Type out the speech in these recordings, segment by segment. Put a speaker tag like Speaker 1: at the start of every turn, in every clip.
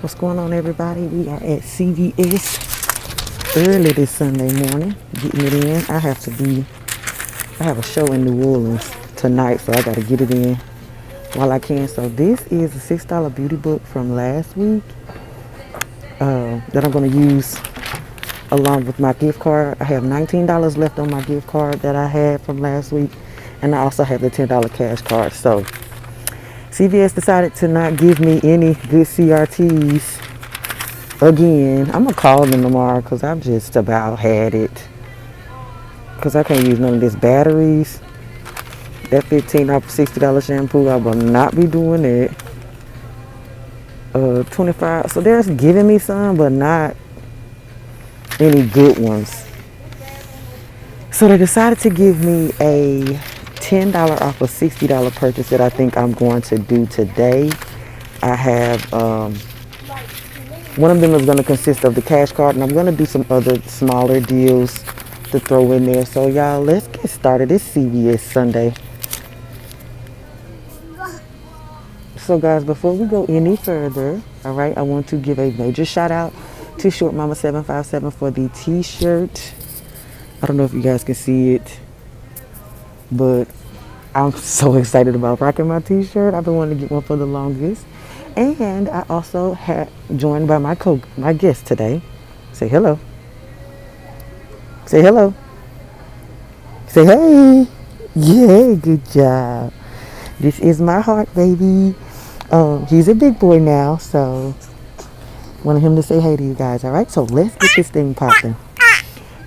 Speaker 1: What's going on, everybody? We are at CVS early this Sunday morning, getting it in. I have a show in New Orleans tonight, so I got to get it in while I can. So this is a $6 beauty book from last week that I'm going to use along with my gift card. I have $19 left on my gift card that I had from last week, and I also have the $10 cash card. So CVS decided to not give me any good CRTs again. I'm gonna call them tomorrow because I've just about had it, because I can't use none of this batteries. That 15 off $60 shampoo, I will not be doing it. 25, so they're giving me some, but not any good ones. So they decided to give me a $10 off a $60 purchase that I think I'm going to do today. I have one of them is going to consist of the cash card, and I'm going to do some other smaller deals to throw in there. So y'all, let's get started. It's CVS Sunday. So guys, before we go any further, all right, I want to give a major shout out to Short Mama 757 for the t-shirt. I don't know if you guys can see it, but I'm so excited about rocking my t-shirt. I've been wanting to get one for the longest. And I also had joined by my guest today. Say hello. Say hello. Say hey. Yeah, good job. This is my heart, baby. He's a big boy now, so wanted him to say hey to you guys. All right, so let's get this thing popping.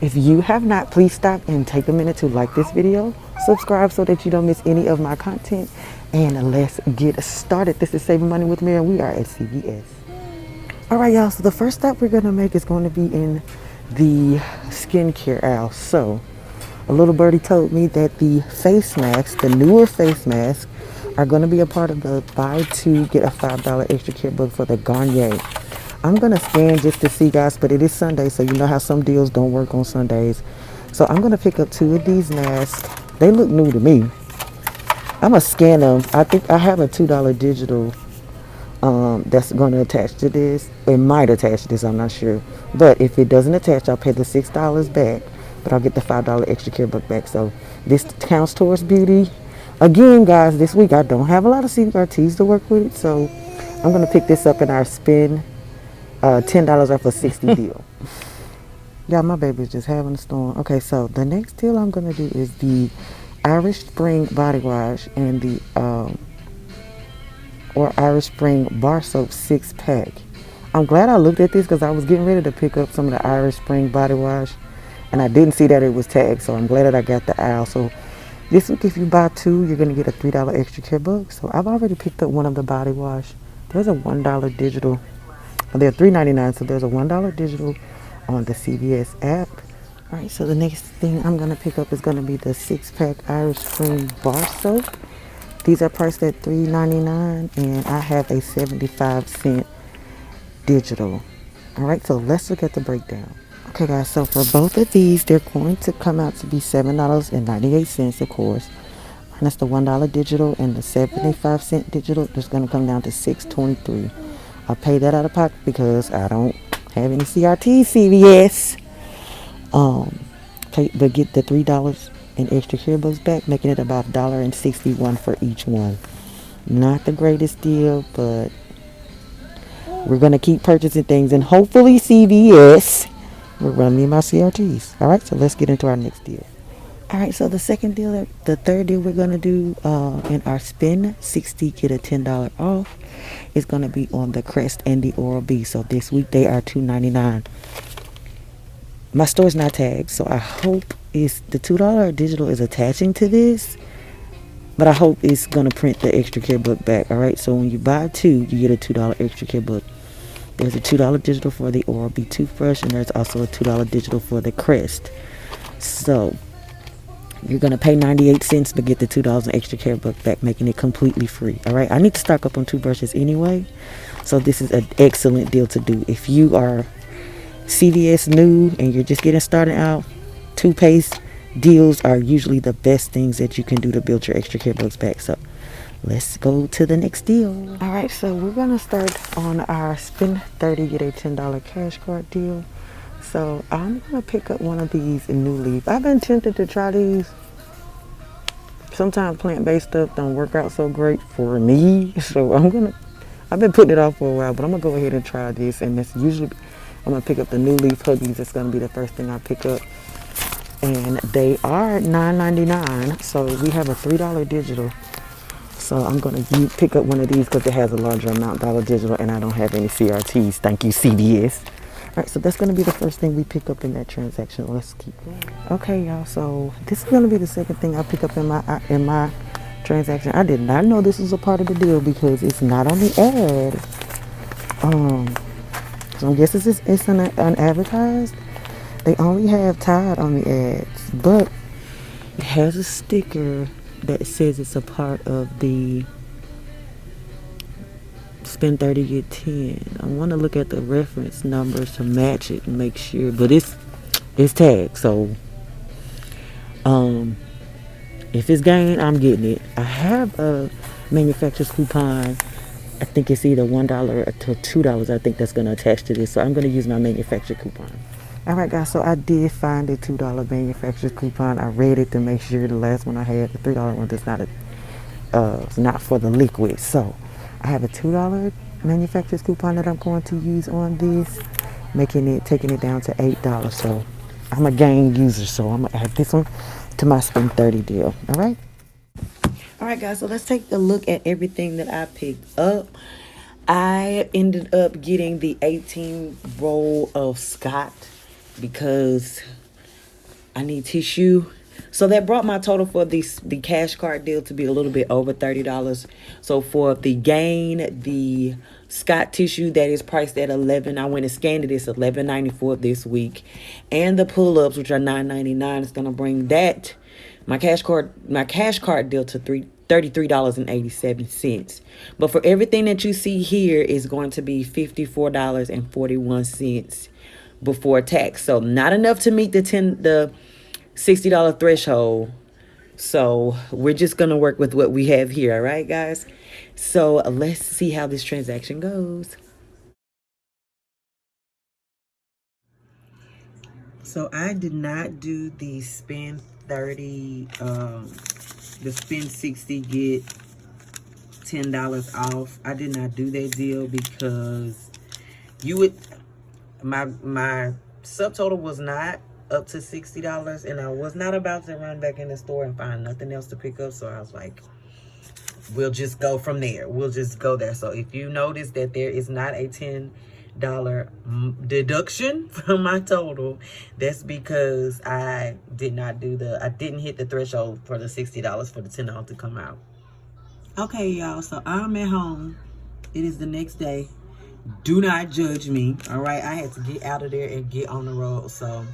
Speaker 1: If you have not, please stop and take a minute to like this video, subscribe so that you don't miss any of my content, and let's get started. This is Saving Money with Mary, and we are at CVS. All right, y'all, so the first stop we're gonna make is going to be in the skincare aisle. So a little birdie told me that the face masks, the newer face masks, are going to be a part of the buy two get a $5 extra care book for the Garnier. I'm going to scan just to see, guys, but it is Sunday, so you know how some deals don't work on Sundays. So I'm going to pick up 2 of these masks. They look new to me. I'm going to scan them. I think I have a $2 digital that's going to attach to this. It might attach to this, I'm not sure. But if it doesn't attach, I'll pay the $6 back, but I'll get the $5 extra care book back. So this counts towards beauty. Again, guys, this week I don't have a lot of CRTs to work with, so I'm going to pick this up in our spend $10 off a 60 deal. Yeah, my baby's just having a storm. Okay, so the next deal I'm going to do is the Irish Spring Body Wash and the Irish Spring Bar Soap 6-pack. I'm glad I looked at this because I was getting ready to pick up some of the Irish Spring Body Wash, and I didn't see that it was tagged, so I'm glad that I got the aisle. So this week, if you buy 2, you're going to get a $3 extra care book. So I've already picked up one of the body wash. There's a $1 digital. They're $3.99, so there's a $1 digital on the CVS app. All right, so the next thing I'm going to pick up is going to be the 6-pack Irish Spring Bar Soap. These are priced at $3.99, and I have a 75-cent digital. All right, so let's look at the breakdown. Okay, guys, so for both of these, they're going to come out to be $7.98, of course. Minus the $1 digital and the 75-cent digital, it's going to come down to $6.23. I'll pay that out of pocket because I don't have any CRTs, CVS. But get the $3 in extra care books back, making it about $1.61 for each one. Not the greatest deal, but we're going to keep purchasing things, and hopefully CVS will run me my CRTs. All right, so let's get into our next deal. All right, so the third deal we're going to do in our spend 60 get a $10 off is going to be on the Crest and the Oral-B. So this week they are $2.99. My store's not tagged, so I hope the $2 digital is attaching to this, but I hope it's going to print the extra care book back. All right, so when you buy 2, you get a $2 extra care book. There's a $2 digital for the Oral-B toothbrush, and there's also a $2 digital for the Crest. So you're going to pay 98 cents but get the $2 in extra care book back, making it completely free. All right, I need to stock up on toothbrushes anyway, so this is an excellent deal to do. If you are CVS new and you're just getting started out, toothpaste deals are usually the best things that you can do to build your extra care books back. So let's go to the next deal. All right, so we're gonna start on our spend 30 get a $10 cash card deal. So I'm gonna pick up one of these in New Leaf. I've been tempted to try these. Sometimes plant-based stuff don't work out so great for me, so I've been putting it off for a while, but I'm gonna go ahead and try this. And it's usually I'm gonna pick up the New Leaf Huggies. It's gonna be the first thing I pick up, and they are $9.99. So we have a $3 digital. So I'm gonna pick up one of these because it has a larger amount dollar digital, and I don't have any CRTs. Thank you, CVS. All right, so that's gonna be the first thing we pick up in that transaction. Let's keep going. Okay, y'all. So this is gonna be the second thing I pick up in my transaction. I did not know this was a part of the deal because it's not on the ad. So I guess it's unadvertised. They only have Tide on the ads, but it has a sticker that says it's a part of the spend 30 get 10. I want to look at the reference numbers to match it and make sure, but it's tagged. So if it's gain, I'm getting it. I have a manufacturer's coupon. I think it's either $1 to $2. I think that's going to attach to this, so I'm going to use my manufacturer coupon. All right, guys, so I did find a $2 manufacturer's coupon. I read it to make sure the last one I had, the $3 one, that's not for the liquid. So I have a $2 manufacturer's coupon that I'm going to use on this, taking it down to $8. So I'm a gain user, so I'm gonna add this one to my spend 30 deal. All right, guys, so let's take a look at everything that I picked up. I ended up getting the 18 roll of Scott because I need tissue. So that brought my total for the cash card deal to be a little bit over $30. So for the gain, the Scott tissue that is priced at $11, I went and scanned it. It's $11.94 this week, and the pull-ups, which are $9.99, is gonna bring that my cash card deal to $33.87. But for everything that you see here is going to be $54.41 before tax. So not enough to meet the $60 threshold. So we're just gonna work with what we have here. All right, guys, so let's see how this transaction goes. So I did not do the spend 30 the spend 60 get $10 off. I did not do that deal because my subtotal was not up to $60, and I was not about to run back in the store and find nothing else to pick up. So I was like, we'll just go from there. We'll just go there. So if you notice that there is not a $10 deduction from my total, that's because I didn't hit the threshold for the $60 for the $10 to come out. Okay, y'all, so I'm at home. It is the next day. Do not judge me, all right? I had to get out of there and get on the road. So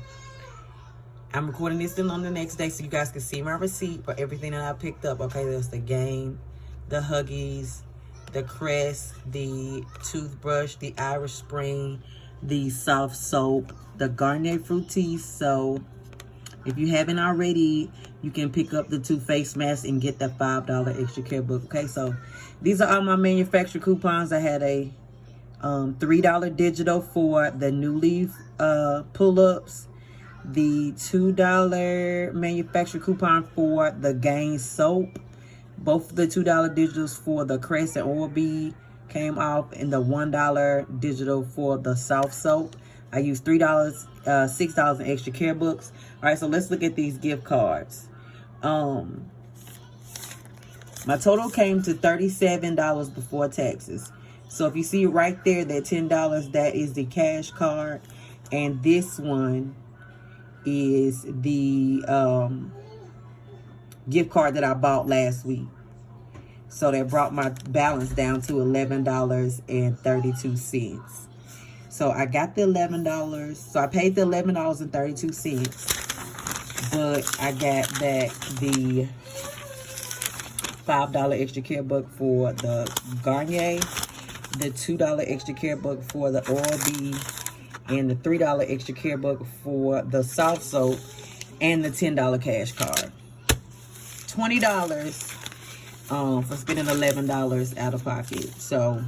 Speaker 1: I'm recording this on the next day so you guys can see my receipt for everything that I picked up. Okay, there's the Gain, the Huggies, the Crest, the toothbrush, the Irish Spring, the soft soap, the Garnier Fructis. So if you haven't already, you can pick up the 2 face masks and get that $5 extra care book. Okay, so these are all my manufacturer coupons. I had a $3 digital for the New Leaf pull-ups, the $2 manufacturer coupon for the Gain soap. Both of the $2 digitals for the Crest and Oral-B came off, and the $1 digital for the soft soap. I used $6 in extra care books. All right, so let's look at these gift cards. My total came to $37 before taxes. So if you see right there, that $10, that is the cash card, and this one is the gift card that I bought last week. So that brought my balance down to $11.32. So I got the $11. So I paid the $11.32, but I got back the $5 extra care book for the Garnier, the $2 extra care book for the Oral-B, and the $3 extra care book for the soft soap, and the $10 cash card. $20 for spending $11 out of pocket. So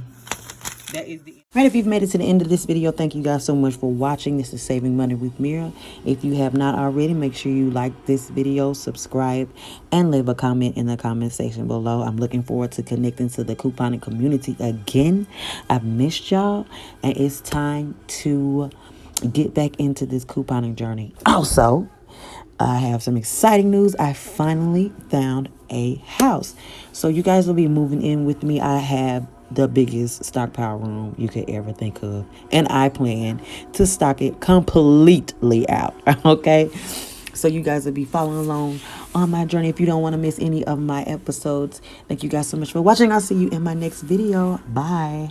Speaker 1: that is the right. If you've made it to the end of this video, thank you guys so much for watching. This is Saving Money with Mira. If you have not already, make sure you like this video, subscribe, and leave a comment in the comment section below. I'm looking forward to connecting to the couponing community again. I've missed y'all, and it's time to get back into this couponing journey. Also, I have some exciting news. I finally found a house. So you guys will be moving in with me. I have the biggest stockpile room you could ever think of. And I plan to stock it completely out. Okay? So you guys will be following along on my journey. If you don't want to miss any of my episodes, thank you guys so much for watching. I'll see you in my next video. Bye.